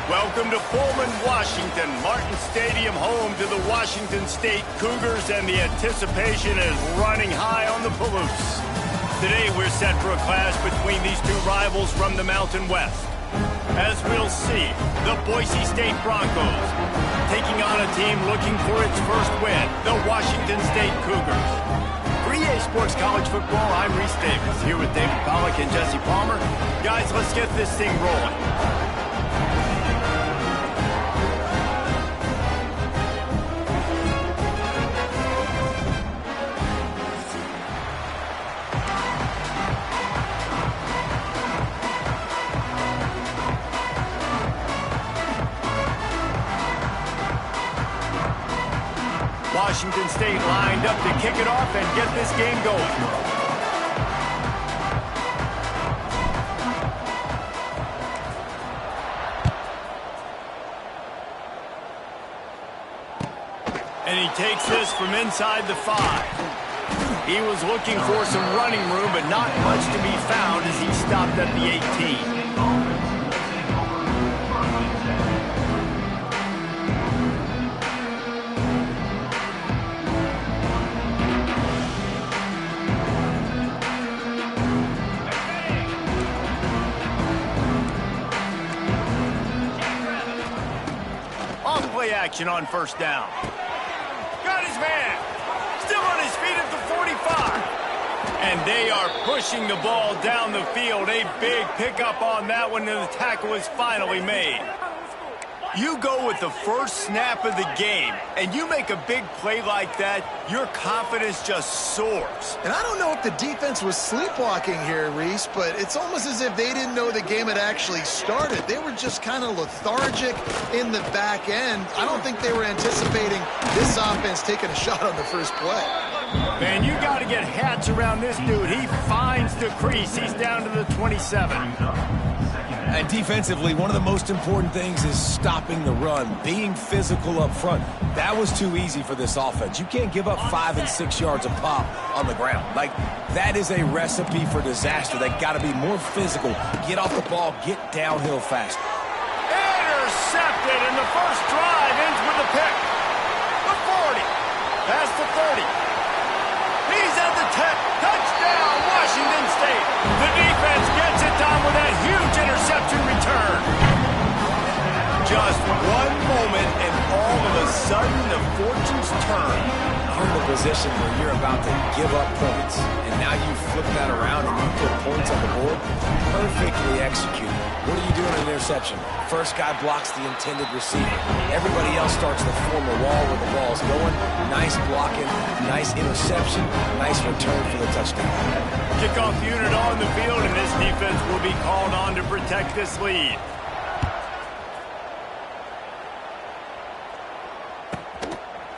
Welcome to Pullman, Washington. Martin Stadium, home to the Washington State Cougars, and the anticipation is running high on the Palouse. Today, we're set for a clash between these two rivals from the Mountain West. As we'll see, the Boise State Broncos taking on a team looking for its first win, the Washington State Cougars. For EA Sports College Football, I'm Reese Davis, here with David Pollack and Jesse Palmer. Guys, let's get this thing rolling. Washington State lined up to kick it off and get this game going. And he takes this from inside the 5. He was looking for some running room, but not much to be found as he stopped at the 18. Action on first down. Got his man. Still on his feet at the 45. And they are pushing the ball down the field. A big pickup on that one, and the tackle is finally made. You go with the first snap of the game, and you make a big play like that, your confidence just soars. And I don't know if the defense was sleepwalking here, Reese, but it's almost as if they didn't know the game had actually started. They were just kind of lethargic in the back end. I don't think they were anticipating this offense taking a shot on the first play. Man, you got to get hats around this dude. He finds the crease. He's down to the 27. And defensively, one of the most important things is stopping the run, being physical up front. That was too easy for this offense. You can't give up 5 and 6 yards of pop on the ground. Like, that is a recipe for disaster. They got to be more physical, get off the ball, get downhill fast. Intercepted, and the first drive ends with a pick. The 40, past the 30. He's at the 10. Touchdown, Washington State. The defense gets it done with that huge interception return. Just one moment, and all of a sudden, the fortunes turn. You're in the position where you're about to give up points, and now you flip that around and you put points on the board. Perfectly executed. What do you do in an interception? First guy blocks the intended receiver. Everybody else starts to form a wall where the ball's going. Nice blocking, nice interception, nice return for the touchdown. Kickoff unit on the field, and this defense will be called on to protect this lead.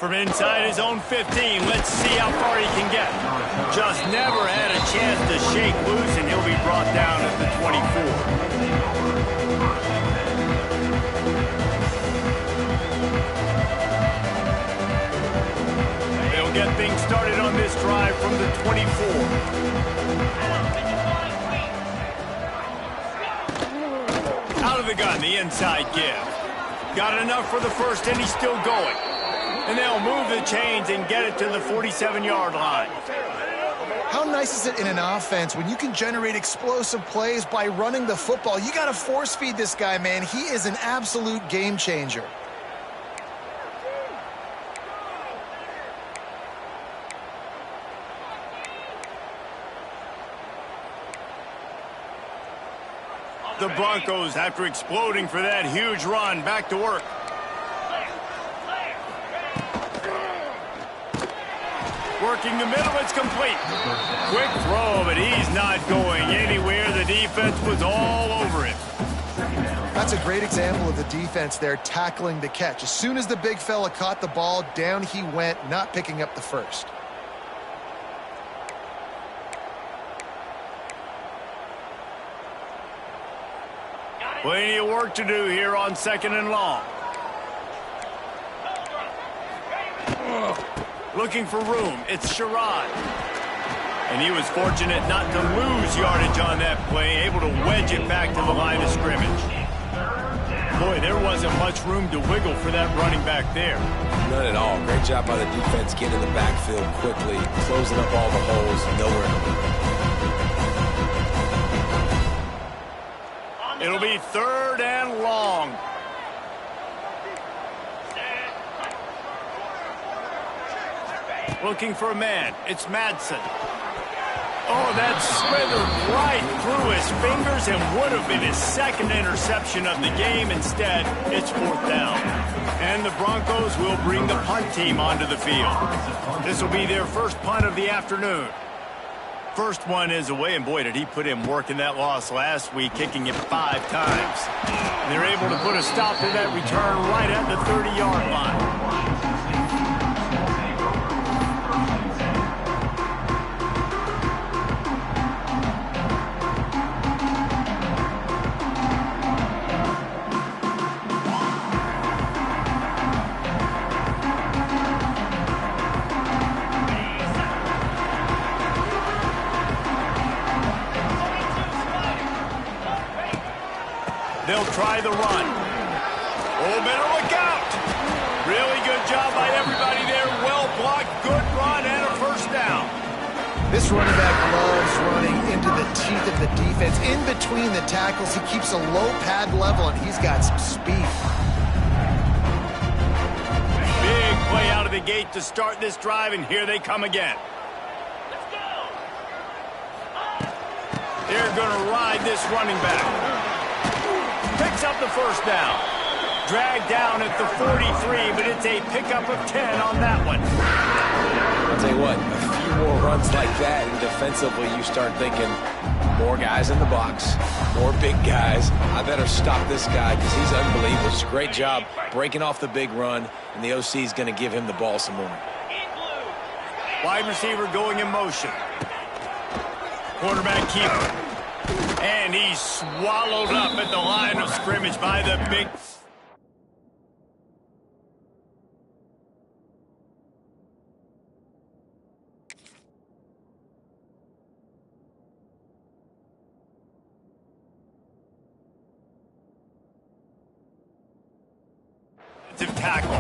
From inside his own 15, let's see how far he can get. Just never had a chance to shake loose, and he'll be brought down at the 24. They'll get things started on this drive from the 24. Out of the gun, the inside give. Got enough for the first, and he's still going. And they'll move the chains and get it to the 47-yard line. How nice is it in an offense when you can generate explosive plays by running the football? You got to force feed this guy, man. He is an absolute game changer. The Broncos, after exploding for that huge run, back to work. Working the middle, it's complete. Quick throw, but he's not going anywhere. The defense was all over him. That's a great example of the defense there tackling the catch. As soon as the big fella caught the ball, down he went, not picking up the first. Plenty of work to do here on 2nd and long. Looking for room, it's Sherrod. And he was fortunate not to lose yardage on that play, able to wedge it back to the line of scrimmage. Boy, there wasn't much room to wiggle for that running back there. None at all. Great job by the defense getting in the backfield quickly, closing up all the holes, nowhere to It'll be 3rd and long. Looking for a man. It's Madsen. Oh, that slithered right through his fingers and would have been his 2nd interception of the game. Instead, it's 4th down. And the Broncos will bring the punt team onto the field. This will be their first punt of the afternoon. First one is away, and boy, did he put in work in that loss last week, kicking it 5 times. They're able to put a stop to that return right at the 30-yard line. They'll try the run. Oh, better look out. Really good job by everybody there. Well blocked, good run, and a 1st down. This running back loves running into the teeth of the defense. In between the tackles, he keeps a low pad level, and he's got some speed. Big play out of the gate to start this drive, and here they come again. Let's go. They're going to ride this running back. Picks up the 1st down. Dragged down at the 43, but it's a pickup of 10 on that one. I'll tell you what, a few more runs like that, and defensively you start thinking, more guys in the box, more big guys. I better stop this guy because he's unbelievable. It's a great job breaking off the big run, and the OC is going to give him the ball some more. Wide receiver going in motion. Quarterback keeper. And he's swallowed up at the line of scrimmage by the big... tackle.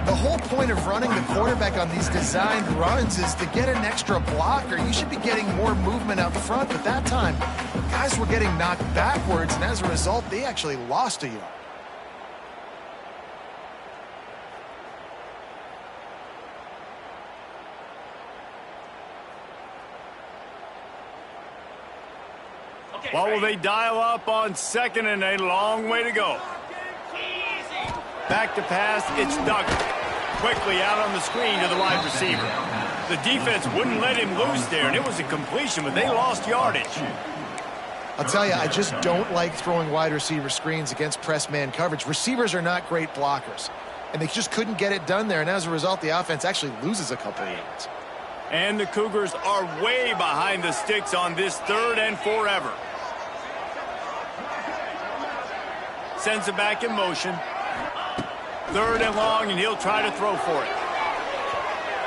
The whole point of running the quarterback on these designed runs is to get an extra blocker. You should be getting more movement up front, but that time, guys were getting knocked backwards, and as a result, they actually lost a yard. What will they dial up on 2nd and a long way to go? Back to pass, it's Duggar. Quickly out on the screen to the wide receiver. The defense wouldn't let him loose there, and it was a completion, but they lost yardage. I'll tell you, I just don't like throwing wide receiver screens against press man coverage. Receivers are not great blockers, and they just couldn't get it done there, and as a result, the offense actually loses a couple of yards. And the Cougars are way behind the sticks on this 3rd and forever. Sends it back in motion. 3rd and long, and he'll try to throw for it.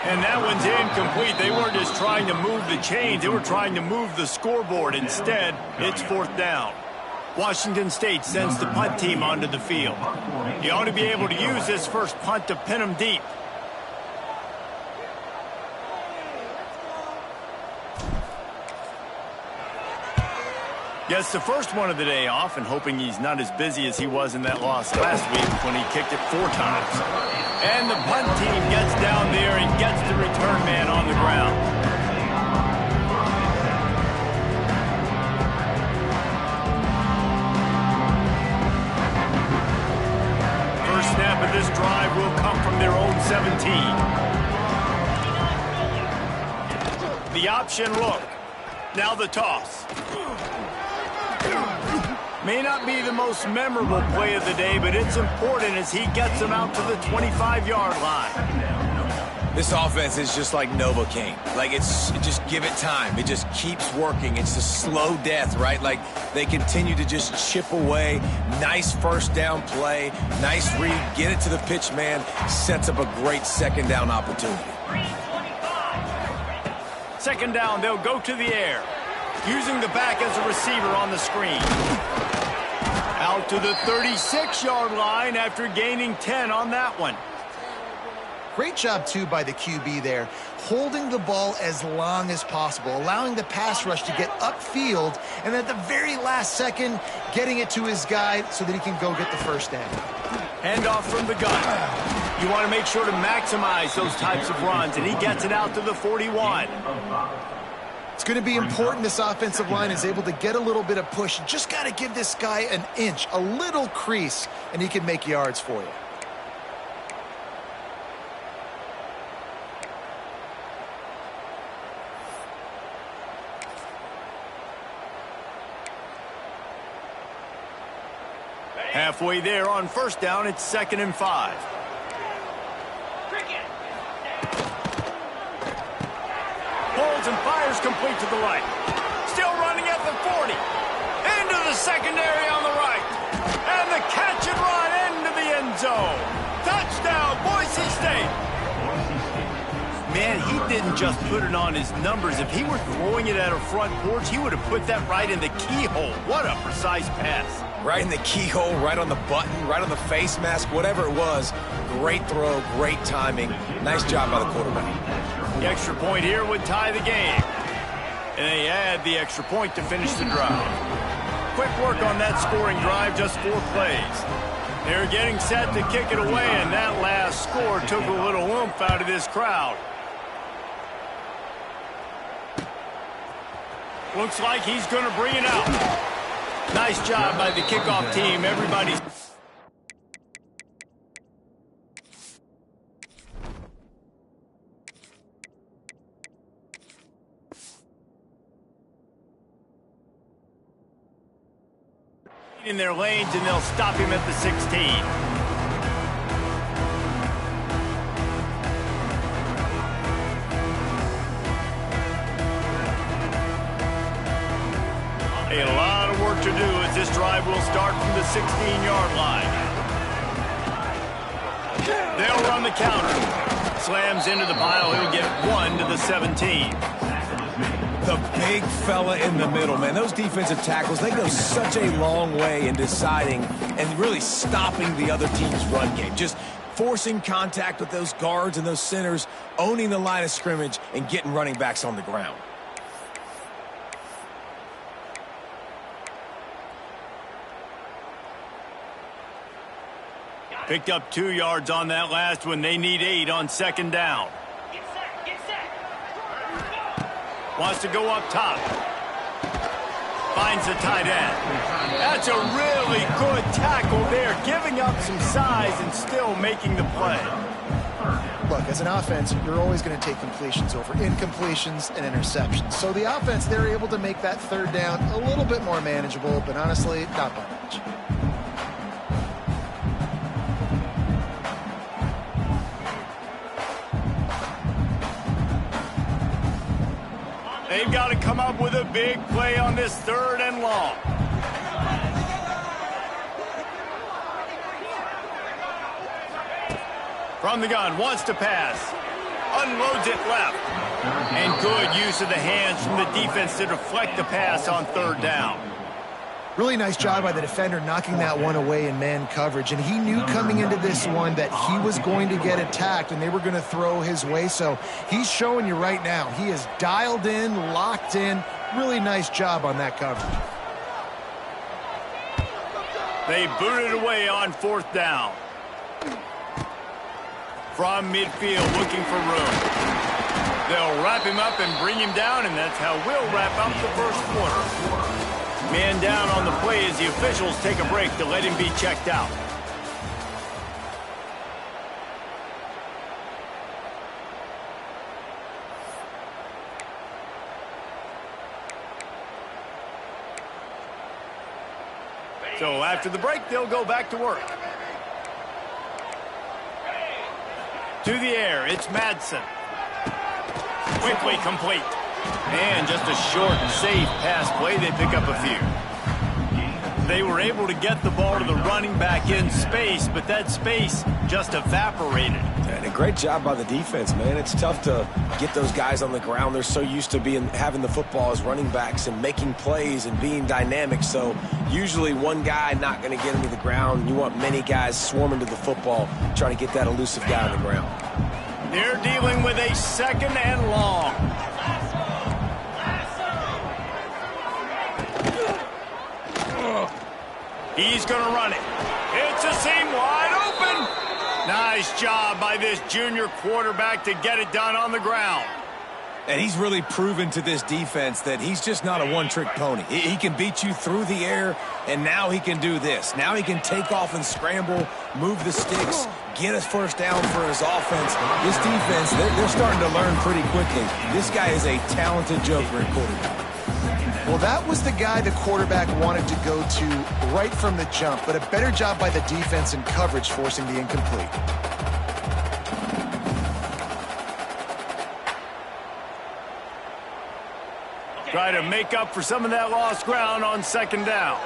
And that one's incomplete. They weren't just trying to move the chains. They were trying to move the scoreboard. Instead, it's 4th down. Washington State sends the punt team onto the field. You ought to be able to use this first punt to pin them deep. Gets the first one of the day off, and hoping he's not as busy as he was in that loss last week when he kicked it 4 times. And the punt team gets down there and gets the return man on the ground. First snap of this drive will come from their own 17. The option look. Now the toss. May not be the most memorable play of the day, but it's important as he gets them out to the 25-yard line. This offense is just like Novocaine. Like, just give it time. It just keeps working. It's a slow death, right? Like, they continue to just chip away. Nice first down play. Nice read. Get it to the pitch man. Sets up a great 2nd down opportunity. 2nd down, they'll go to the air. Using the back as a receiver on the screen. Out to the 36-yard line after gaining 10 on that one. Great job, too, by the QB there, holding the ball as long as possible, allowing the pass rush to get upfield, and at the very last second, getting it to his guy so that he can go get the first down. Handoff from the gun. You want to make sure to maximize those types of runs, and he gets it out to the 41. It's going to be important this offensive line is able to get a little bit of push. You just got to give this guy an inch, a little crease, and he can make yards for you. Halfway there on first down, it's 2nd and 5. Pulls and fires complete to the right. Still running at the 40. Into the secondary on the right. And the catch and run into the end zone. Touchdown, Boise State. Man, he didn't just put it on his numbers. If he were throwing it at a front porch, he would have put that right in the keyhole. What a precise pass. Right in the keyhole, right on the button, right on the face mask, whatever it was. Great throw, great timing. Nice job by the quarterback. The extra point here would tie the game. And they add the extra point to finish the drive. Quick work on that scoring drive, just 4 plays. They're getting set to kick it away, and that last score took a little oomph out of this crowd. Looks like he's going to bring it out. Nice job by the kickoff team. Everybody's... in their lanes, and they'll stop him at the 16. A lot of work to do as this drive will start from the 16-yard line. They'll run the counter. Slams into the pile. He'll get 1 to the 17. The big fella in the middle, man. Those defensive tackles, they go such a long way in deciding and really stopping the other team's run game. Just forcing contact with those guards and those centers, owning the line of scrimmage, and getting running backs on the ground. Picked up 2 yards on that last one. They need 8 on 2nd down. Get set. Wants to go up top. Finds the tight end. That's a really good tackle there, giving up some size and still making the play. Look, as an offense, you're always going to take completions over incompletions and interceptions. So the offense, they're able to make that 3rd down a little bit more manageable, but honestly, not by much. They've got to come up with a big play on this 3rd and long. From the gun, wants to pass. Unloads it left. And good use of the hands from the defense to deflect the pass on 3rd down. Really nice job by the defender knocking that one away in man coverage. And he knew coming into this one that he was going to get attacked and they were going to throw his way. So he's showing you right now. He is dialed in, locked in. Really nice job on that coverage. They boot it away on 4th down. From midfield, looking for room. They'll wrap him up and bring him down, and that's how we'll wrap up the 1st quarter. Man down on the play as the officials take a break to let him be checked out. So after the break, they'll go back to work. To the air, it's Madsen. Quickly complete. And just a short and safe pass play. They pick up a few. They were able to get the ball to the running back in space, but that space just evaporated. And And great job by the defense, man. It's tough to get those guys on the ground. They're so used to having the football as running backs and making plays and being dynamic. So usually one guy not going to get him to the ground. You want many guys swarming to the football, trying to get that elusive guy on the ground. They're dealing with a 2nd and long. He's going to run it. It's a seam wide open. Nice job by this junior quarterback to get it done on the ground. And he's really proven to this defense that he's just not a one-trick pony. He can beat you through the air, and now he can do this. Now he can take off and scramble, move the sticks, get a first down for his offense. This defense, they're starting to learn pretty quickly. This guy is a talented joker at quarterback. Well, that was the guy the quarterback wanted to go to right from the jump, but a better job by the defense in coverage forcing the incomplete. Try to make up for some of that lost ground on 2nd down.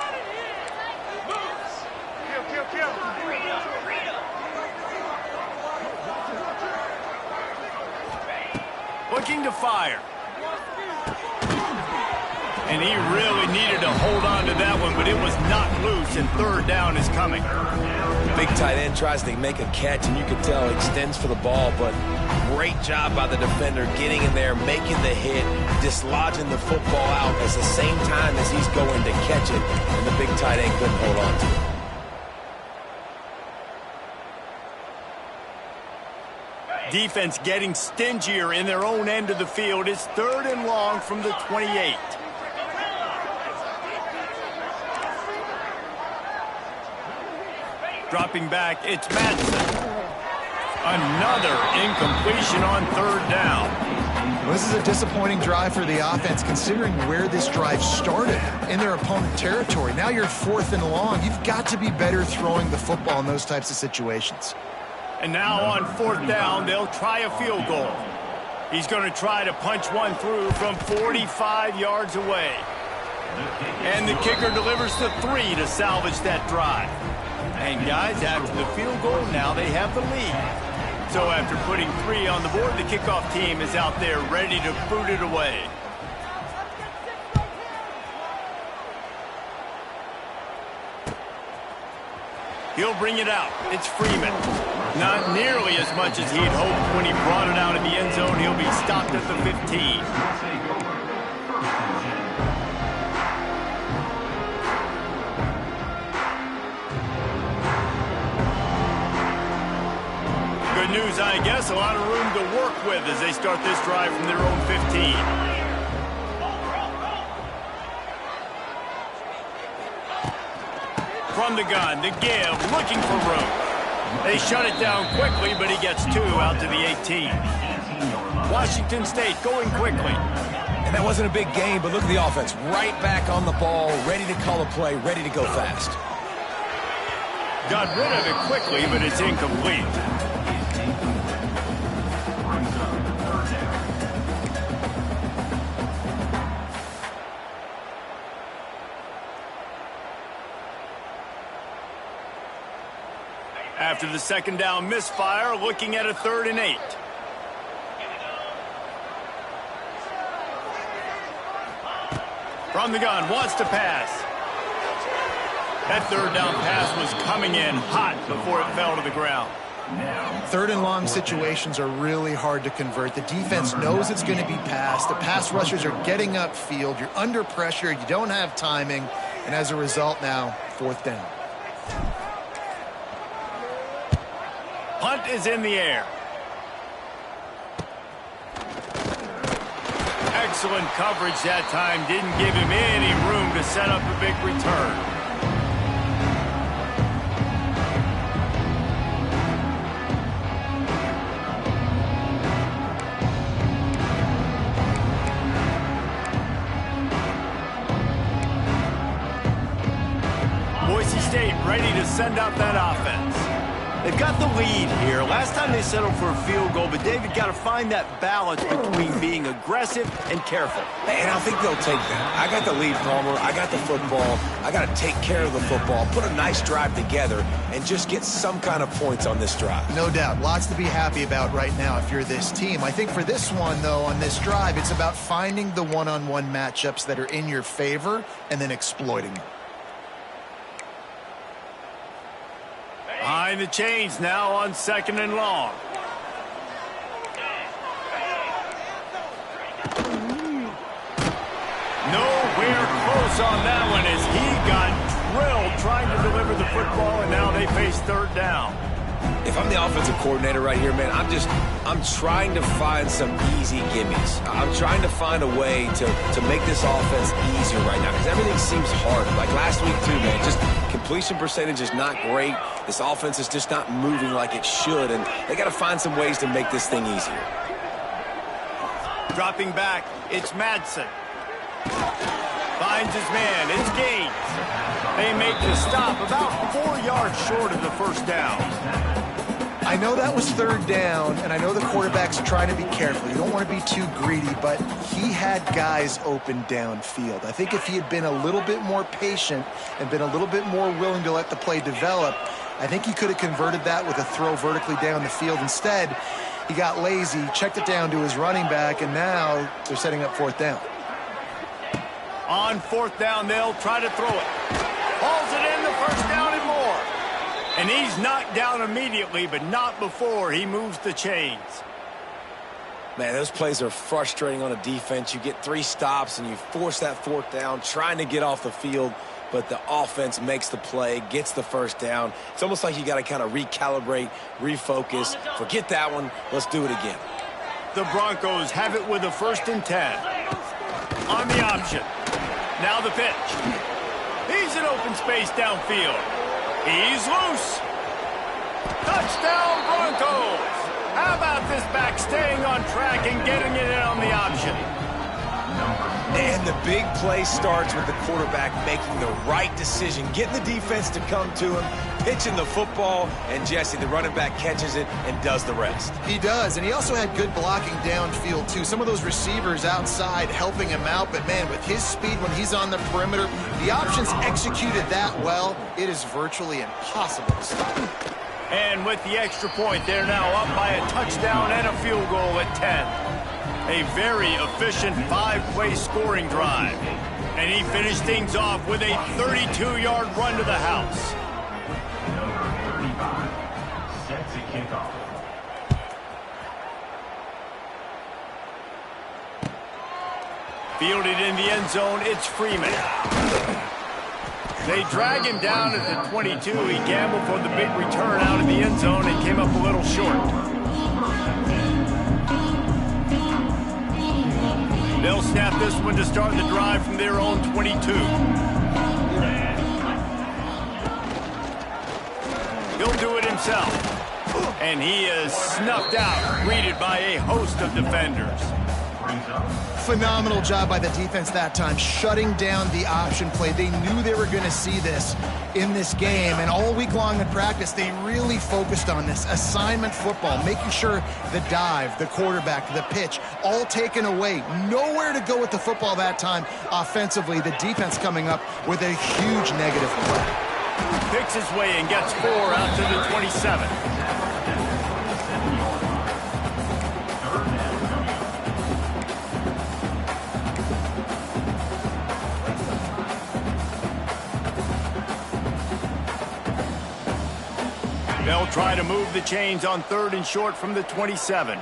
Looking to fire. And he really needed to hold on to that one, but it was not loose, and 3rd down is coming. Big tight end tries to make a catch, and you can tell extends for the ball, but great job by the defender getting in there, making the hit, dislodging the football out at the same time as he's going to catch it, and the big tight end couldn't hold on to it. Defense getting stingier in their own end of the field. It's 3rd and long from the 28. Dropping back, it's Madsen. Another incompletion on 3rd down. Well, this is a disappointing drive for the offense, considering where this drive started in their opponent territory. Now you're 4th and long. You've got to be better throwing the football in those types of situations. And now on 4th down, they'll try a field goal. He's going to try to punch one through from 45 yards away. And the kicker delivers the 3 to salvage that drive. And guys, after the field goal, now they have the lead. So after putting 3 on the board, the kickoff team is out there ready to boot it away. He'll bring it out. It's Freeman. Not nearly as much as he'd hoped when he brought it out of the end zone. He'll be stopped at the 15. Good news, I guess. A lot of room to work with as they start this drive from their own 15. From the gun, the give, looking for room. They shut it down quickly, but he gets 2 out to the 18. Washington State going quickly. And that wasn't a big game, but look at the offense. Right back on the ball, ready to call a play, ready to go fast. Got rid of it quickly, but it's incomplete. After the 2nd down misfire, looking at a 3rd and 8. From the gun, wants to pass. That 3rd down pass was coming in hot before it fell to the ground. 3rd and long situations are really hard to convert. The defense knows it's going to be passed. The pass rushers are getting upfield. You're under pressure. You don't have timing. And as a result now, 4th down. Punt is in the air. Excellent coverage that time. Didn't give him any room to set up a big return. Boise State ready to send out that offense. They've got the lead here. Last time they settled for a field goal, but David got to find that balance between being aggressive and careful. And I think they'll take that. I got the lead, Palmer. I got the football. I got to take care of the football, put a nice drive together, and just get some kind of points on this drive. No doubt. Lots to be happy about right now if you're this team. I think for this one, though, on this drive, it's about finding the one-on-one matchups that are in your favor and then exploiting them. Behind the chains now on 2nd and long. Nowhere close on that one as he got drilled trying to deliver the football, and now they face 3rd down. If I'm the offensive coordinator right here, man, I'm trying to find some easy gimmies. I'm trying to find a way to make this offense easier right now because everything seems hard. Like last week too, man, just completion percentage is not great. This offense is just not moving like it should, and they got to find some ways to make this thing easier. Dropping back, it's Madsen. Finds his man, it's Gaines. They make the stop about 4 yards short of the 1st down. I know that was 3rd down, and I know the quarterback's trying to be careful. You don't want to be too greedy, but he had guys open downfield. I think if he had been a little bit more patient and been a little bit more willing to let the play develop, I think he could have converted that with a throw vertically down the field. Instead, he got lazy, checked it down to his running back, and now they're setting up 4th down. On 4th down, they'll try to throw it. Hauls it in, the 1st down and more. And he's knocked down immediately, but not before he moves the chains. Man, those plays are frustrating on a defense. You get 3 stops, and you force that 4th down, trying to get off the field, but the offense makes the play, gets the 1st down. It's almost like you got to kind of recalibrate, refocus. Forget that one. Let's do it again. The Broncos have it with a 1st and 10. On the option. Now the pitch. He's in open space downfield. He's loose. Touchdown, Broncos. How about this back staying on track and getting it in on the option? And the big play starts with the quarterback making the right decision, getting the defense to come to him, pitching the football, and Jesse, the running back, catches it and does the rest. He does, and he also had good blocking downfield, too. Some of those receivers outside helping him out, but, man, with his speed when he's on the perimeter, the options executed that well, it is virtually impossible to stop. And with the extra point, they're now up by a touchdown and a field goal at 10. A very efficient 5-play scoring drive. And he finished things off with a 32-yard run to the house. Sets a kickoff. Fielded in the end zone, it's Freeman. They drag him down at the 22. He gambled for the big return out of the end zone and came up a little short. They'll snap this one to start the drive from their own 22. He'll do it himself. And he is snuffed out, greeted by a host of defenders. Phenomenal job by the defense that time, shutting down the option play. They knew they were going to see this in this game, and all week long in practice, they really focused on this assignment football, making sure the dive, the quarterback, the pitch, all taken away. Nowhere to go with the football that time offensively. The defense coming up with a huge negative play. Picks his way and gets 4 out to the 27. They'll try to move the chains on 3rd and short from the 27.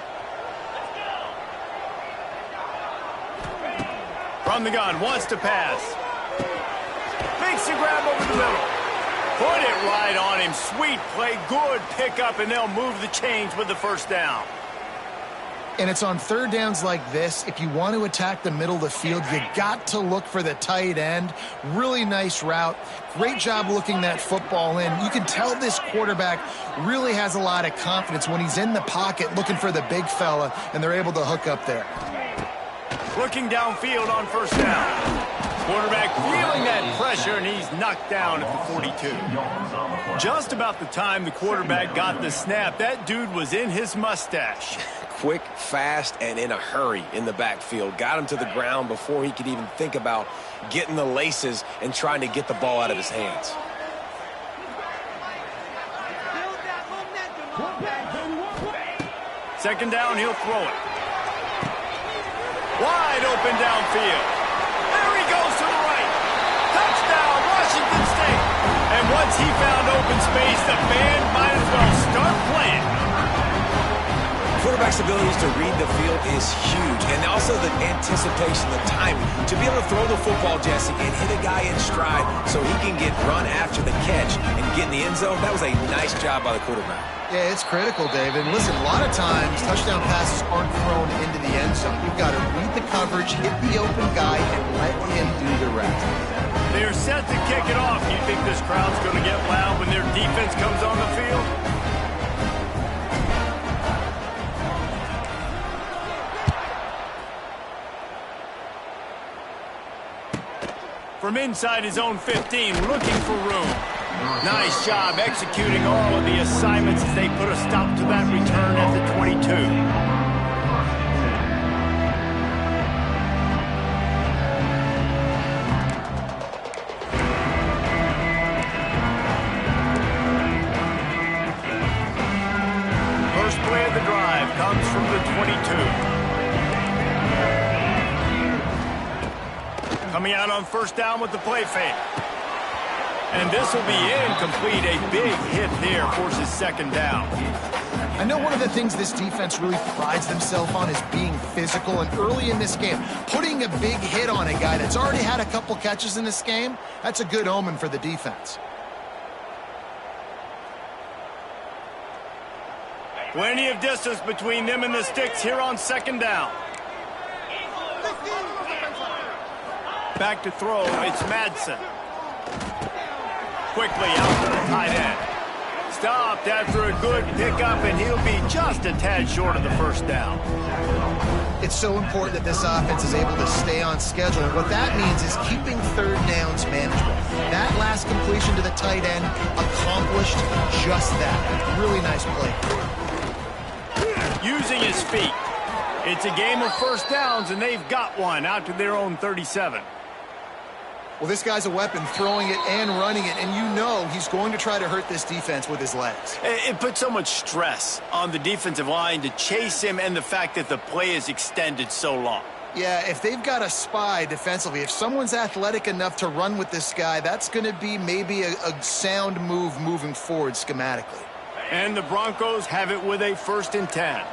From the gun, wants to pass. Makes the grab over the middle. Put it right on him. Sweet play, good pickup, and they'll move the chains with the 1st down. And it's on 3rd downs like this. If you want to attack the middle of the field, you got to look for the tight end. Really nice route. Great job looking that football in. You can tell this quarterback really has a lot of confidence when he's in the pocket looking for the big fella, and they're able to hook up there. Looking downfield on 1st down. Quarterback feeling that pressure, and he's knocked down at the 42. Just about the time the quarterback got the snap, that dude was in his mustache. Quick, fast, and in a hurry in the backfield. Got him to the ground before he could even think about getting the laces and trying to get the ball out of his hands. Second down, he'll throw it. Wide open downfield. There he goes to the right. Touchdown, Washington State. And once he found open space, the band might as well start playing. Quarterback's abilities to read the field is huge, and also the anticipation, the timing. To be able to throw the football, Jesse, and hit a guy in stride so he can get run after the catch and get in the end zone, that was a nice job by the quarterback. Yeah, it's critical, David. Listen, a lot of times touchdown passes aren't thrown into the end zone. You've got to read the coverage, hit the open guy, and let him do the rest. They're set to kick it off. You think this crowd's going to get loud when their defense comes on the field? From inside his own 15, looking for room. Nice job executing all of the assignments as they put a stop to that return at the 22. First play of the drive comes from the 22. Coming out on first down with the play fake. And this will be incomplete. A big hit there forces second down. I know one of the things this defense really prides themselves on is being physical, and early in this game, putting a big hit on a guy that's already had a couple catches in this game, that's a good omen for the defense. Plenty of distance between them and the sticks here on second down. Back to throw, it's Madsen. Quickly out to the tight end. Stopped after a good pickup, and he'll be just a tad short of the first down. It's so important that this offense is able to stay on schedule. And what that means is keeping third downs manageable. That last completion to the tight end accomplished just that. Really nice play. Using his feet. It's a game of first downs, and they've got one out to their own 37. Well, this guy's a weapon, throwing it and running it, and you know he's going to try to hurt this defense with his legs. It puts so much stress on the defensive line to chase him, and the fact that the play is extended so long. Yeah, if they've got a spy defensively, if someone's athletic enough to run with this guy, that's going to be maybe a sound move moving forward schematically. And the Broncos have it with a 1st and 10.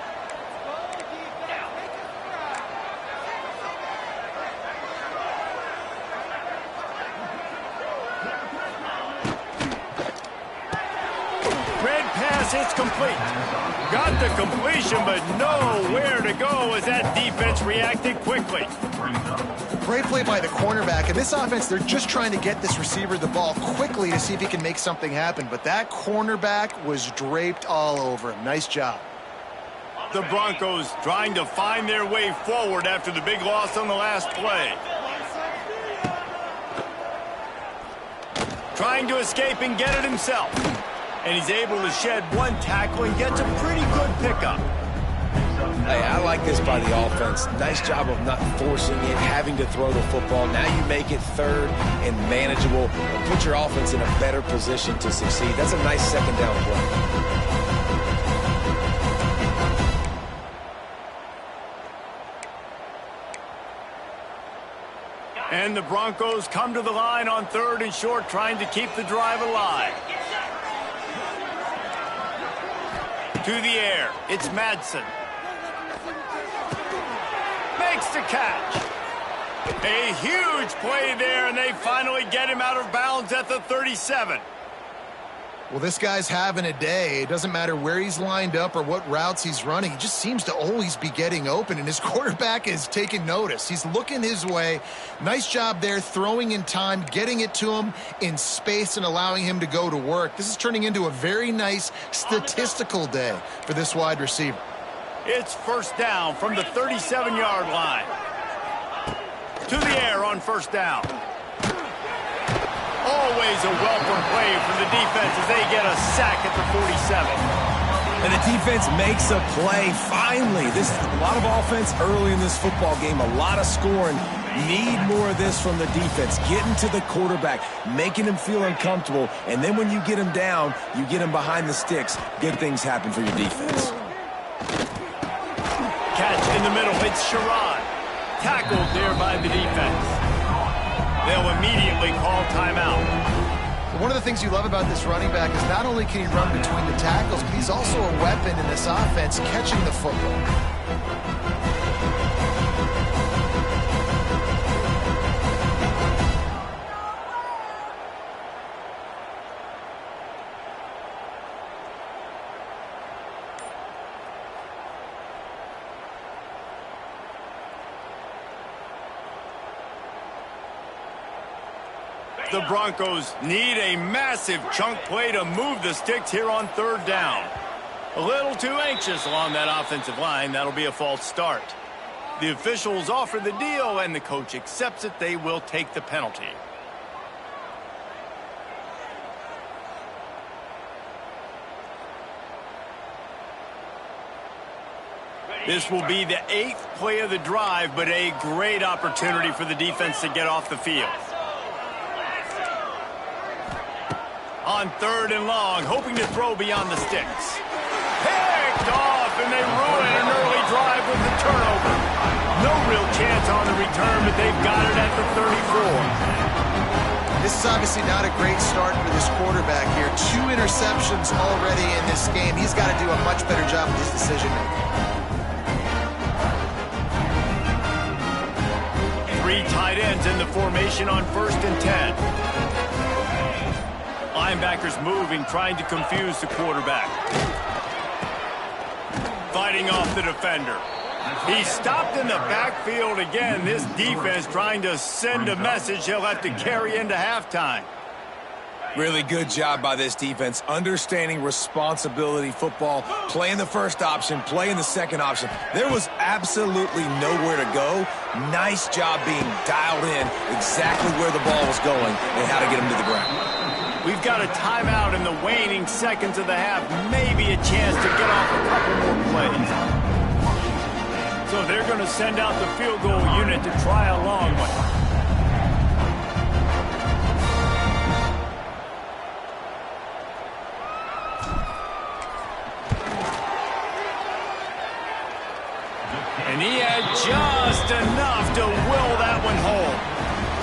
It's complete. Got the completion, but nowhere to go as that defense reacted quickly. Great play by the cornerback. In this offense, they're just trying to get this receiver the ball quickly to see if he can make something happen. But that cornerback was draped all over him. Nice job. The Broncos trying to find their way forward after the big loss on the last play. Trying to escape and get it himself. And he's able to shed one tackle and gets a pretty good pickup. Hey, I like this by the offense. Nice job of not forcing it, having to throw the football. Now you make it third and manageable and put your offense in a better position to succeed. That's a nice second down play. And the Broncos come to the line on 3rd and short, trying to keep the drive alive. To the air, it's Madsen. Makes the catch. A huge play there, and they finally get him out of bounds at the 37. Well, this guy's having a day. It doesn't matter where he's lined up or what routes he's running. He just seems to always be getting open, and his quarterback is taking notice. He's looking his way. Nice job there, throwing in time, getting it to him in space and allowing him to go to work. This is turning into a very nice statistical day for this wide receiver. It's first down from the 37-yard line. To the air on first down. Always a welcome play from the defense as they get a sack at the 47. And the defense makes a play, finally. This is a lot of offense early in this football game, a lot of scoring. Need more of this from the defense. Getting to the quarterback, making him feel uncomfortable, and then when you get him down, you get him behind the sticks. Good things happen for your defense. Catch in the middle, it's Sherrod. Tackled there by the defense. They'll immediately call timeout. One of the things you love about this running back is not only can he run between the tackles, but he's also a weapon in this offense catching the football. The Broncos need a massive chunk play to move the sticks here on third down. A little too anxious along that offensive line. That'll be a false start. The officials offer the deal, and the coach accepts it. They will take the penalty. This will be the 8th play of the drive, but a great opportunity for the defense to get off the field. On third and long, hoping to throw beyond the sticks. Picked off, and they ruin an early drive with the turnover. No real chance on the return, but they've got it at the 34. This is obviously not a great start for this quarterback here. 2 interceptions already in this game. He's got to do a much better job with his decision-making. 3 tight ends in the formation on 1st and 10. Linebackers moving, trying to confuse the quarterback. Fighting off the defender. He's stopped in the backfield again. This defense trying to send a message he'll have to carry into halftime. Really good job by this defense, understanding responsibility football, playing the first option, playing the second option. There was absolutely nowhere to go. Nice job being dialed in exactly where the ball was going and how to get him to the ground. We've got a timeout in the waning seconds of the half. Maybe a chance to get off a couple more plays. So they're going to send out the field goal unit to try a long one. And he had just enough to will that one home.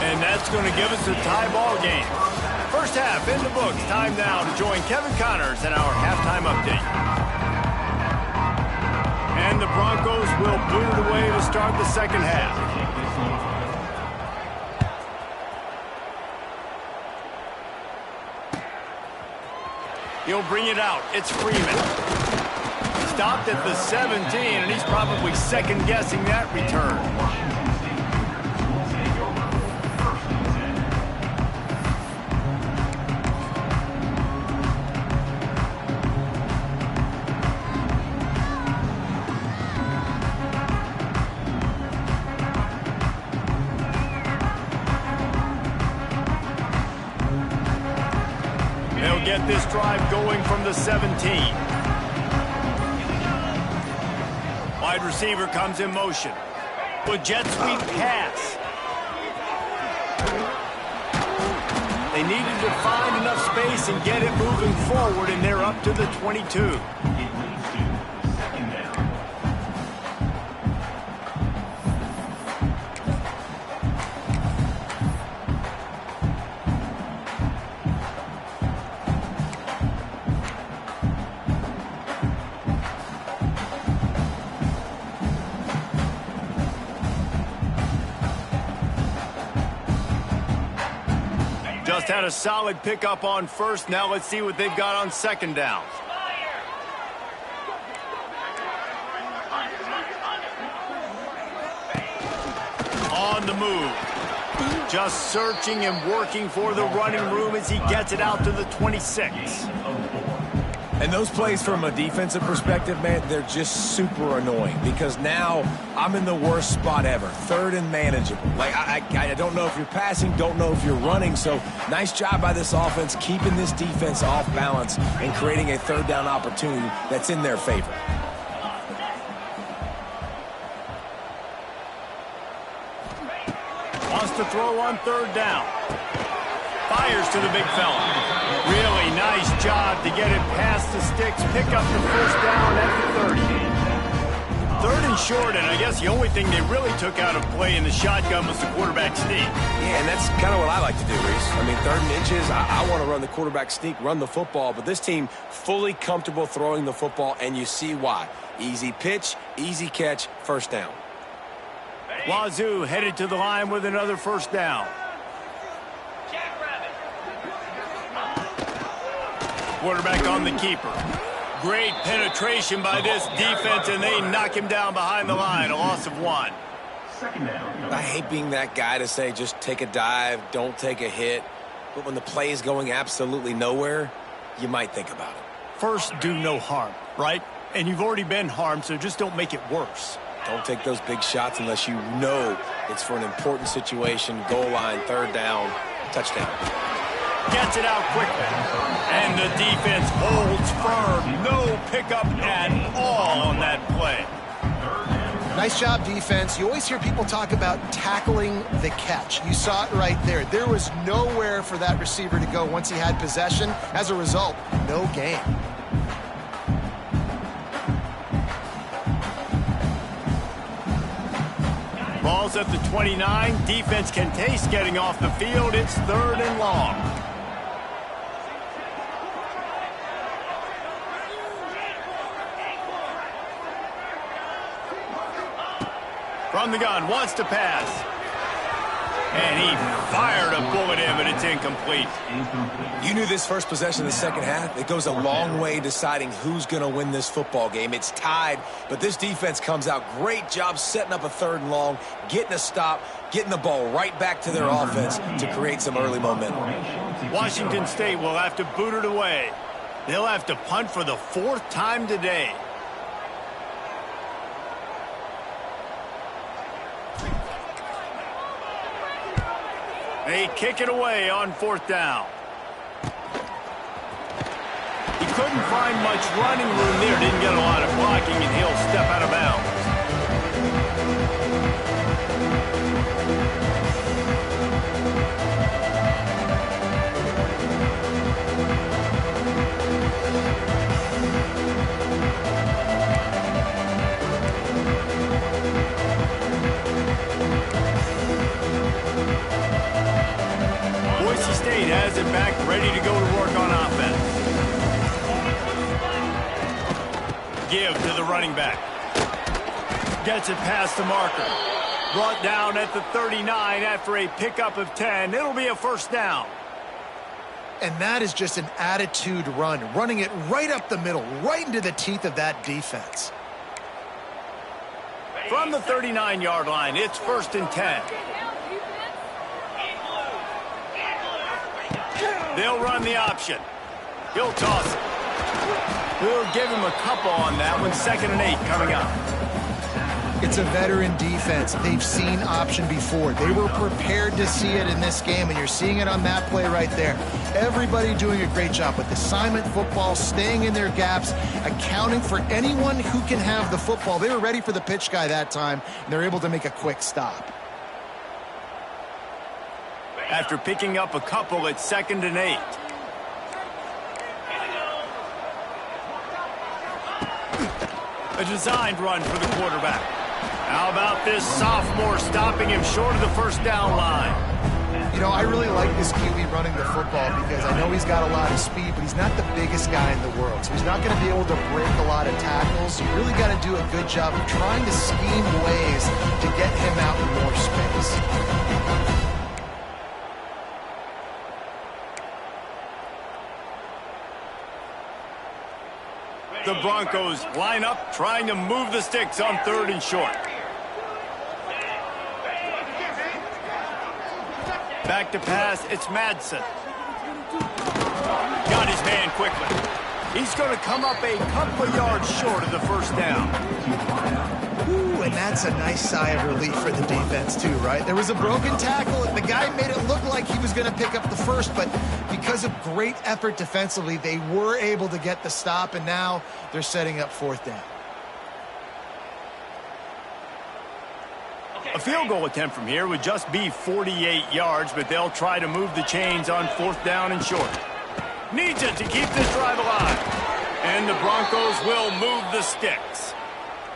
And that's going to give us a tie ball game. First half in the books. Time now to join Kevin Connors in our halftime update. And the Broncos will boot it away to start the second half. He'll bring it out. It's Freeman. Stopped at the 17, and he's probably second-guessing that return. They'll get this drive going from the 17. Wide receiver comes in motion. The jet sweep pass. They needed to find enough space and get it moving forward, and they're up to the 22. Just had a solid pickup on first. Now let's see what they've got on second down. On the move. Just searching and working for the running room as he gets it out to the 26. And those plays from a defensive perspective, man, they're just super annoying because now I'm in the worst spot ever. Third and manageable. Like, I don't know if you're passing, don't know if you're running. So nice job by this offense keeping this defense off balance and creating a third down opportunity that's in their favor. Wants to throw on third down. Fires to the big fella. Really nice job to get it past the sticks, pick up the first down at the 30. Third and short, and I guess the only thing they really took out of play in the shotgun was the quarterback sneak. Yeah, and that's kind of what I like to do, Reese. I mean, third and inches, I want to run the quarterback sneak, run the football, but this team fully comfortable throwing the football, and you see why. Easy pitch, easy catch, first down. Wazoo headed to the line with another first down. Quarterback on the keeper. Great penetration by this defense, and they knock him down behind the line. A loss of 1. I hate being that guy to say just take a dive, don't take a hit. But when the play is going absolutely nowhere, you might think about it. First, do no harm, right? And you've already been harmed, so just don't make it worse. Don't take those big shots unless you know it's for an important situation, goal line, third down, touchdown. Gets it out quickly. And the defense holds firm. No pickup at all on that play. Nice job, defense. You always hear people talk about tackling the catch. You saw it right there. There was nowhere for that receiver to go once he had possession. As a result, no gain. Ball's at the 29. Defense can taste getting off the field. It's third and long. From the gun, wants to pass. And he fired a bullet in, but it's incomplete. You knew this first possession of the second half. It goes a long way deciding who's going to win this football game. It's tied, but this defense comes out. Great job setting up a third and long, getting a stop, getting the ball right back to their offense to create some early momentum. Washington State will have to boot it away. They'll have to punt for the 4th time today. They kick it away on 4th down. He couldn't find much running room there. Didn't get a lot of blocking, and he'll step out of bounds. Boise State has it back, ready to go to work on offense. Give to the running back. Gets it past the marker. Brought down at the 39 after a pickup of 10. It'll be a first down. And that is just an attitude run, running it right up the middle, right into the teeth of that defense. From the 39-yard line, it's 1st and 10. They'll run the option. He'll toss it. We'll give him a couple on that one. 2nd and 8 coming up. It's a veteran defense. They've seen option before. They were prepared to see it in this game, and you're seeing it on that play right there. Everybody doing a great job with assignment football, staying in their gaps, accounting for anyone who can have the football. They were ready for the pitch guy that time, and they're able to make a quick stop. After picking up a couple, it's 2nd and 8. A designed run for the quarterback. How about this sophomore stopping him short of the first down line? You know, I really like this QB running the football because I know he's got a lot of speed, but he's not the biggest guy in the world. So he's not going to be able to break a lot of tackles. You really got to do a good job of trying to scheme ways to get him out in more space. The Broncos line up, trying to move the sticks on 3rd and short. Back to pass, it's Madsen. Got his man quickly. He's going to come up a couple yards short of the first down. Ooh, and that's a nice sigh of relief for the defense too, right? There was a broken tackle, and the guy made it look like he was going to pick up the first, but because of great effort defensively, they were able to get the stop, and now they're setting up fourth down. A field goal attempt from here would just be 48 yards, but they'll try to move the chains on fourth down and short. Needs it to keep this drive alive. And the Broncos will move the sticks.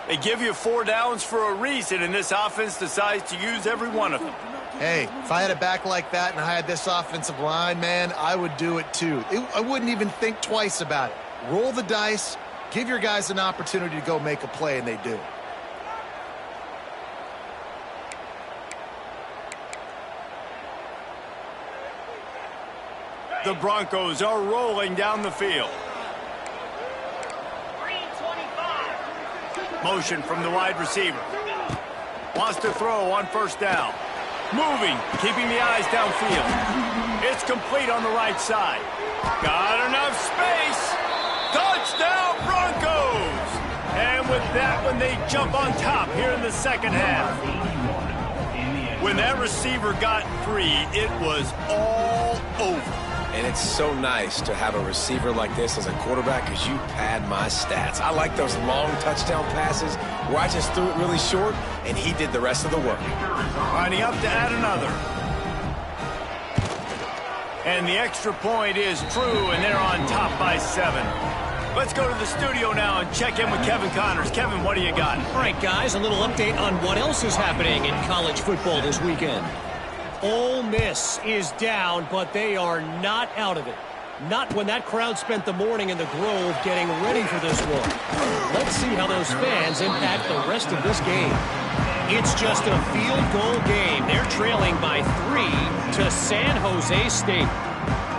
They give you 4 downs for a reason, and this offense decides to use every one of them. Hey, if I had a back like that and I had this offensive line, man, I would do it too. I wouldn't even think twice about it. Roll the dice, give your guys an opportunity to go make a play, and they do. The Broncos are rolling down the field. Motion from the wide receiver. Wants to throw on first down. Moving, keeping the eyes downfield. It's complete on the right side. Got enough space. Touchdown, Broncos! And with that one, they jump on top here in the second half. When that receiver got free, it was all over. And it's so nice to have a receiver like this as a quarterback because you pad my stats. I like those long touchdown passes where I just threw it really short and he did the rest of the work. Lining up to add another. And the extra point is true, and they're on top by 7. Let's go to the studio now and check in with Kevin Connors. Kevin, what do you got? All right, guys, a little update on what else is happening in college football this weekend. Ole Miss is down, but they are not out of it. Not when that crowd spent the morning in the Grove getting ready for this one. Let's see how those fans impact the rest of this game. It's just a field goal game. They're trailing by 3 to San Jose State.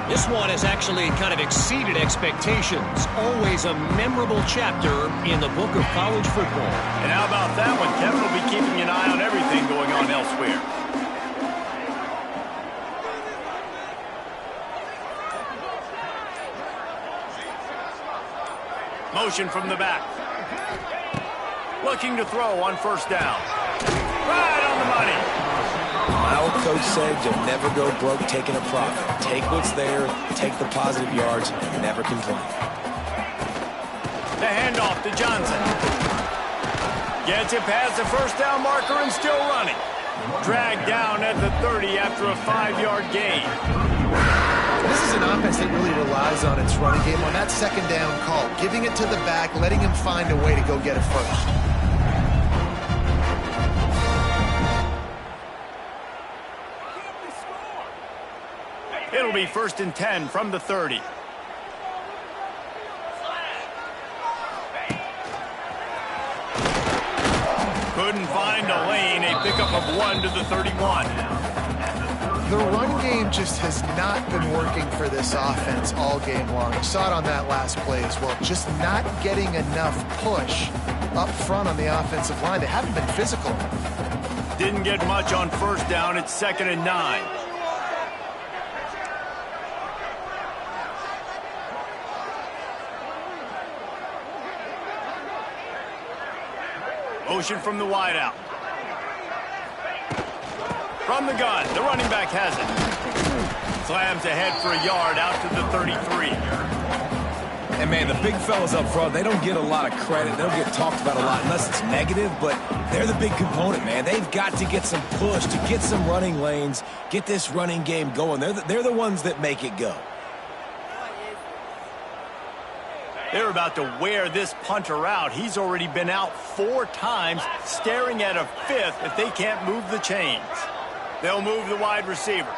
This one has actually kind of exceeded expectations. Always a memorable chapter in the book of college football. And how about that one? Kevin will be keeping an eye on everything going on elsewhere. Motion from the back. Looking to throw on first down. Right on the money. My old coach said you'll never go broke taking a profit. Take what's there, take the positive yards, and never complain. The handoff to Johnson. Gets it past the first down marker and still running. Dragged down at the 30 after a 5-yard gain. This is an offense that really relies on its running game on that second down call, giving it to the back, letting him find a way to go get it first. It'll be 1st and 10 from the 30. Couldn't find a lane, a pickup of 1 to the 31. The run game just has not been working for this offense all game long. You saw it on that last play as well. Just not getting enough push up front on the offensive line. They haven't been physical. Didn't get much on first down. It's 2nd and 9. Motion from the wideout. From the gun, the running back has it. Slams ahead for a yard out to the 33. And, man, the big fellas up front, they don't get a lot of credit. They don't get talked about a lot unless it's negative, but they're the big component, man. They've got to get some push, to get some running lanes, get this running game going. They're the ones that make it go. They're about to wear this punter out. He's already been out 4 times, staring at a 5th if they can't move the chains. They'll move the wide receiver.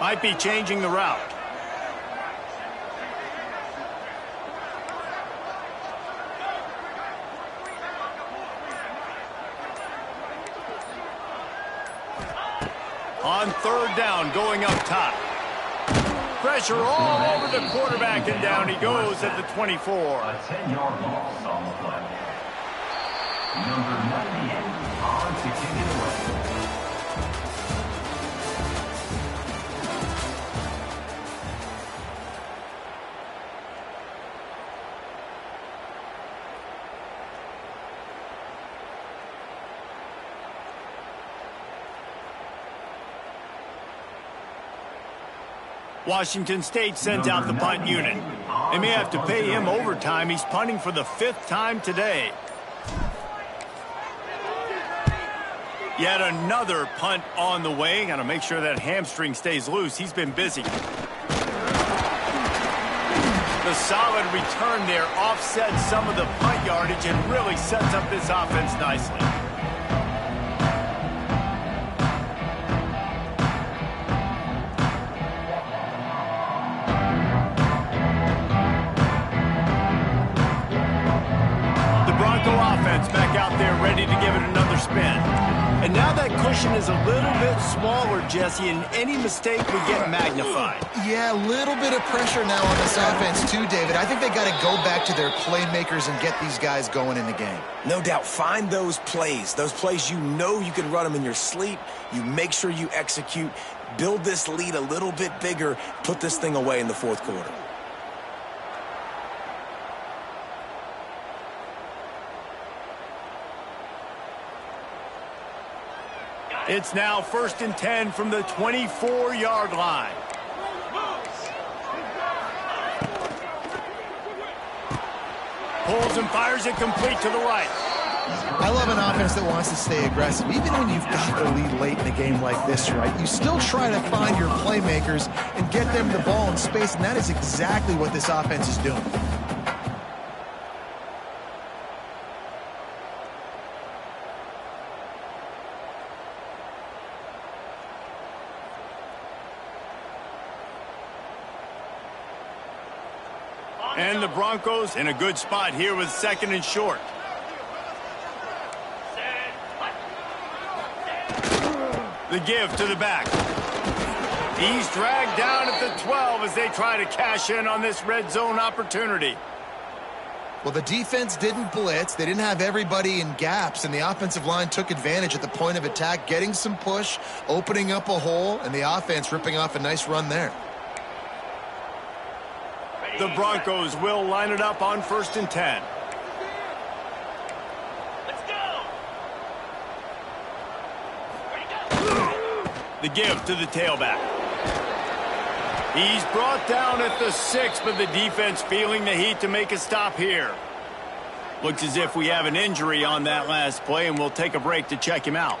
Might be changing the route. On 3rd down, going up top. Pressure all over the quarterback, and down he goes at the 24. A 10-yard loss on the play. Number 98 on to kick it away. Washington State sends out the punt unit. They may have to pay him overtime. He's punting for the 5th time today. Yet another punt on the way. Got to make sure that hamstring stays loose. He's been busy. The solid return there offsets some of the punt yardage and really sets up this offense nicely. The Bronco offense back out there ready to give it another spin. And now that cushion is a little bit smaller, Jesse, and any mistake would get magnified. Yeah, a little bit of pressure now on this offense too, David. I think they got to go back to their playmakers and get these guys going in the game. No doubt. Find those plays you know you can run them in your sleep. You make sure you execute. Build this lead a little bit bigger. Put this thing away in the 4th quarter. It's now 1st and 10 from the 24-yard line. Pulls and fires it complete to the right. I love an offense that wants to stay aggressive. Even when you've got the lead late in a game like this, right, you still try to find your playmakers and get them the ball in space, and that is exactly what this offense is doing. And the Broncos in a good spot here with 2nd and short. The give to the back. He's dragged down at the 12 as they try to cash in on this red zone opportunity. Well, the defense didn't blitz. They didn't have everybody in gaps, and the offensive line took advantage at the point of attack, getting some push, opening up a hole, and the offense ripping off a nice run there. The Broncos will line it up on 1st and 10. Let's go. The give to the tailback. He's brought down at the 6, but the defense feeling the heat to make a stop here. Looks as if we have an injury on that last play, and we'll take a break to check him out.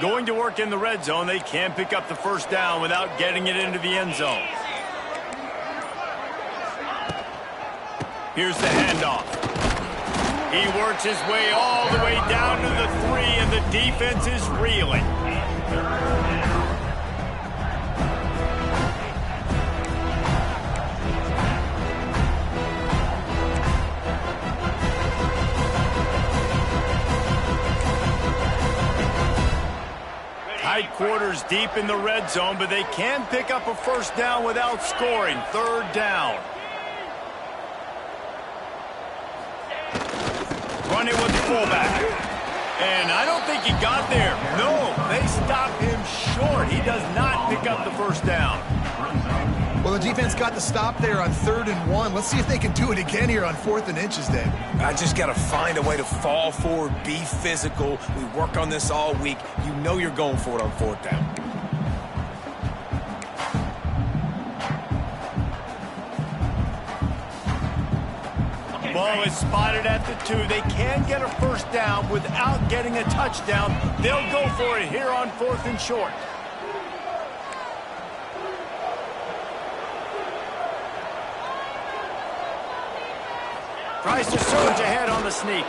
Going to work in the red zone. They can't pick up the 1st down without getting it into the end zone. Here's the handoff. He works his way all the way down to the 3, and the defense is reeling. Tight quarters deep in the red zone, but they can pick up a 1st down without scoring. 3rd down. Running with the fullback. And I don't think he got there. No, they stopped him short. He does not pick up the 1st down. Well, the defense got the stop there on 3rd and 1. Let's see if they can do it again here on 4th and inches, Dave. I just got to find a way to fall forward, be physical. We work on this all week. You know you're going for it on 4th down. Ball is spotted at the 2. They can get a 1st down without getting a touchdown. They'll go for it here on 4th and short. Tries to surge ahead on the sneak.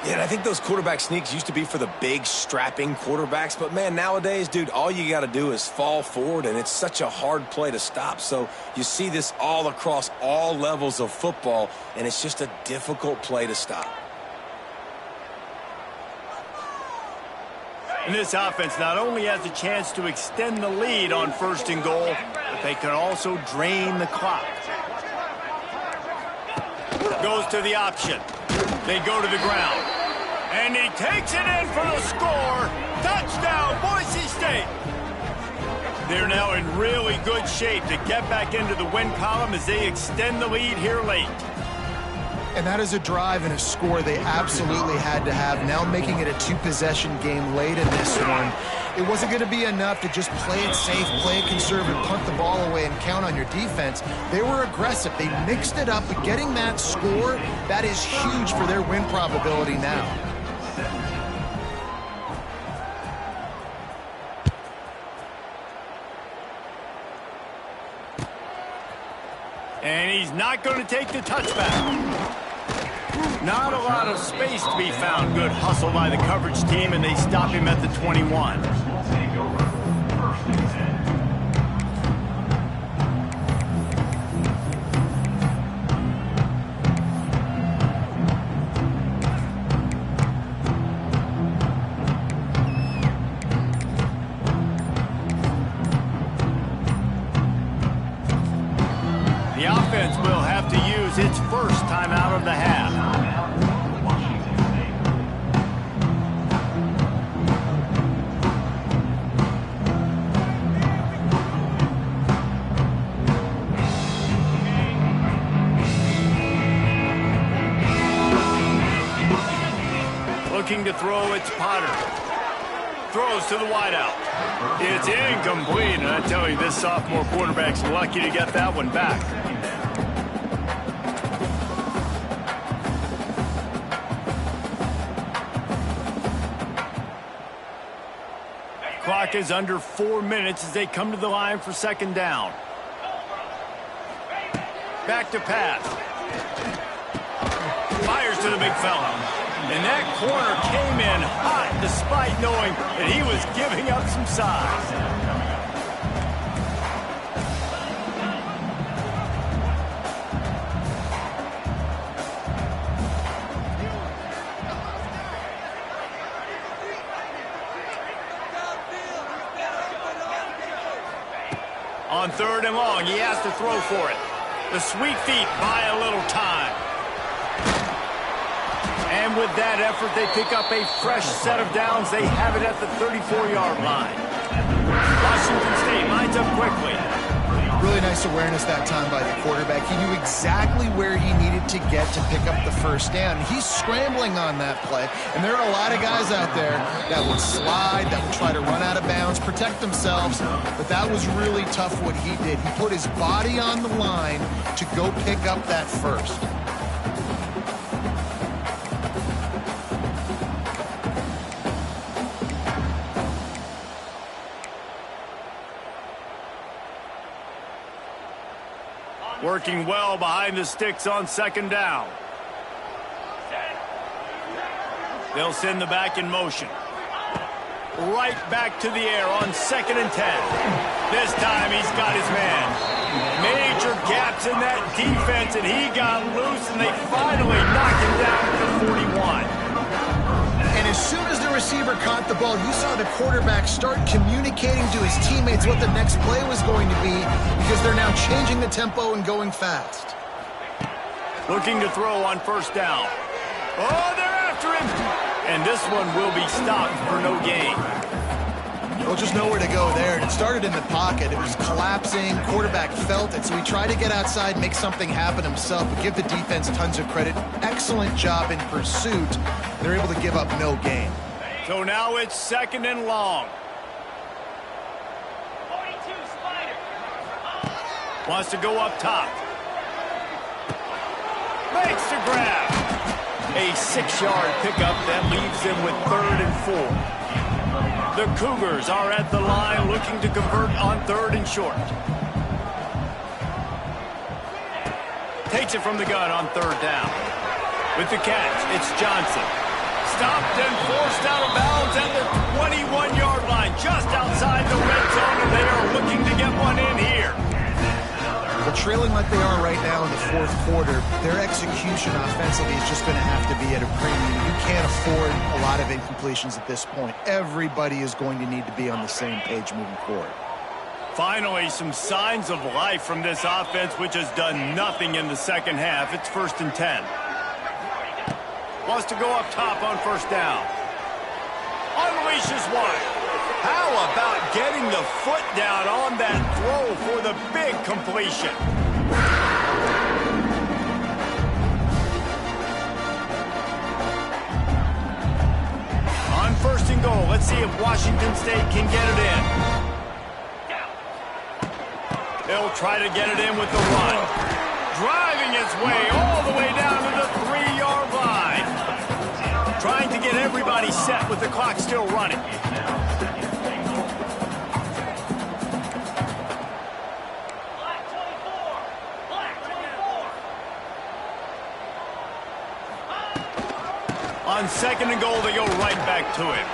Yeah, and I think those quarterback sneaks used to be for the big, strapping quarterbacks. But, man, nowadays, dude, all you got to do is fall forward, and it's such a hard play to stop. So you see this all across all levels of football, and it's just a difficult play to stop. And this offense not only has a chance to extend the lead on 1st and goal, but they can also drain the clock. Goes to the option. They go to the ground. And he takes it in for the score. Touchdown, Boise State. They're now in really good shape to get back into the win column as they extend the lead here late. And that is a drive and a score they absolutely had to have. Now making it a two-possession game late in this one. It wasn't going to be enough to just play it safe, play it conservative, punt the ball away, and count on your defense. They were aggressive. They mixed it up, but getting that score, that is huge for their win probability now. And he's not going to take the touchback. Not a lot of space to be found. Good hustle by the coverage team, and they stop him at the 21. Take over. First and 10. The offense will have to use its first time out of the half. Looking to throw, it's Potter. Throws to the wideout. It's incomplete, and I tell you, this sophomore quarterback's lucky to get that one back. Clock is under 4 minutes as they come to the line for second down. Back to pass. Fires to the big fella. And that corner came in hot despite knowing that he was giving up some size. On third and long, he has to throw for it. The sweet feet buy a little time. And with that effort, they pick up a fresh set of downs. They have it at the 34-yard line. Washington State lines up quickly. Really nice awareness that time by the quarterback. He knew exactly where he needed to get to pick up the first down. He's scrambling on that play, and there are a lot of guys out there that would slide, that would try to run out of bounds, protect themselves, but that was really tough what he did. He put his body on the line to go pick up that first. Working well behind the sticks on second down. They'll send the back in motion. Right back to the air on 2nd and 10. This time he's got his man. Major gaps in that defense, and he got loose, and they finally knocked him down at the 41. And as soon as the receiver caught the ball, you saw the quarterback start communicating to his teammates what the next play was going to be, because they're now changing the tempo and going fast. Looking to throw on first down. Oh, they're after him. And this one will be stopped for no gain. Well, just nowhere to go there. It started in the pocket. It was collapsing. Quarterback felt it, so he tried to get outside, make something happen himself, but give the defense tons of credit. Excellent job in pursuit. They're able to give up no gain. So now it's 2nd and long. Wants to go up top. Makes the grab. A 6-yard pickup that leaves them with 3rd and 4. The Cougars are at the line looking to convert on 3rd and short. Takes it from the gun on 3rd down. With the catch, it's Johnson. Stopped and forced out of bounds at the 21-yard line, just outside the red zone, and they are looking to get one in here. Well, trailing like they are right now in the 4th quarter, their execution offensively is just going to have to be at a premium. You can't afford a lot of incompletions at this point. Everybody is going to need to be on the same page moving forward. Finally, some signs of life from this offense, which has done nothing in the second half. It's 1st and 10. Wants to go up top on first down. Unleashes one. How about getting the foot down on that throw for the big completion? On first and goal, let's see if Washington State can get it in. They'll try to get it in with the run. Driving its way all the way down to the 3-yard line. Trying to get everybody set with the clock still running. On second and goal, they go right back to him.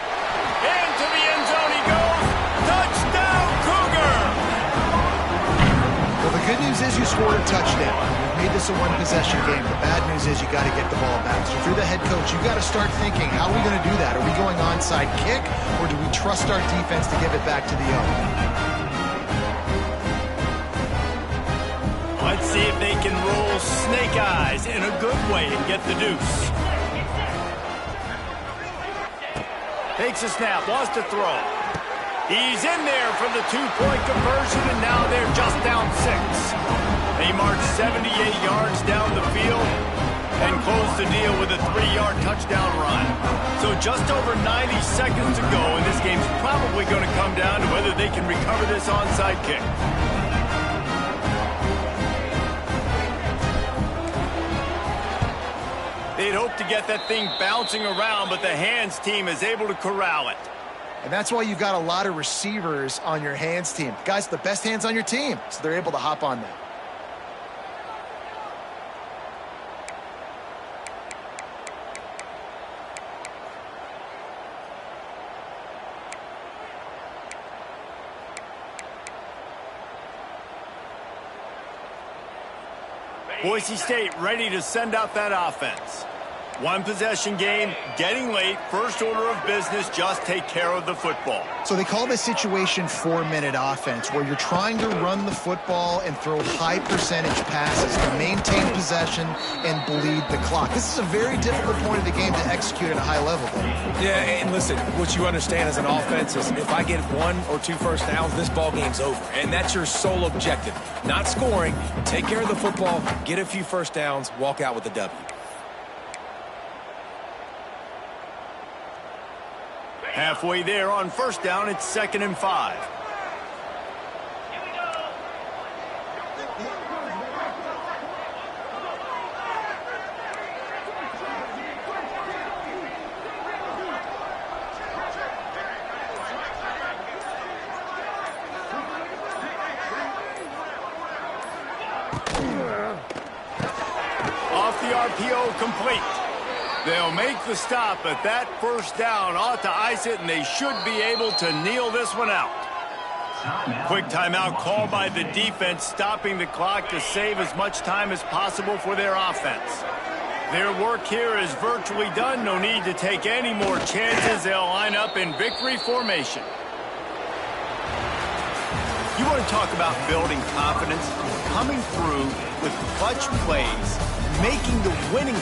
Into the end zone he goes. Touchdown, Cougar! Well, the good news is you scored a touchdown. You've made this a one-possession game. The bad news is you got to get the ball back. So if you're the head coach, you got to start thinking, how are we going to do that? Are we going onside kick, or do we trust our defense to give it back to the owner? Let's see if they can roll snake eyes in a good way and get the deuce. Takes a snap, wants to throw. He's in there for the two-point conversion, and now they're just down 6. They march 78 yards down the field and close the deal with a 3-yard touchdown run. So just over 90 seconds to go, and this game's probably going to come down to whether they can recover this onside kick. They'd hope to get that thing bouncing around, but the hands team is able to corral it. And that's why you've got a lot of receivers on your hands team. Guys, the best hands on your team, so they're able to hop on that. Boise State ready to send out that offense. One possession game, getting late, first order of business, just take care of the football. So they call this situation 4-minute offense, where you're trying to run the football and throw high percentage passes to maintain possession and bleed the clock. This is a very difficult point of the game to execute at a high level, though. Yeah, and listen, what you understand as an offense is if I get 1 or 2 first downs, this ball game's over. And that's your sole objective. Not scoring, take care of the football, get a few first downs, walk out with a W. Halfway there on first down, it's 2nd and 5. Off the RPO, complete. They'll make the stop, but that first down ought to ice it, and they should be able to kneel this one out. Quick timeout called by the defense, stopping the clock to save as much time as possible for their offense. Their work here is virtually done. No need to take any more chances. They'll line up in victory formation. You want to talk about building confidence? Coming through with clutch plays, making the winning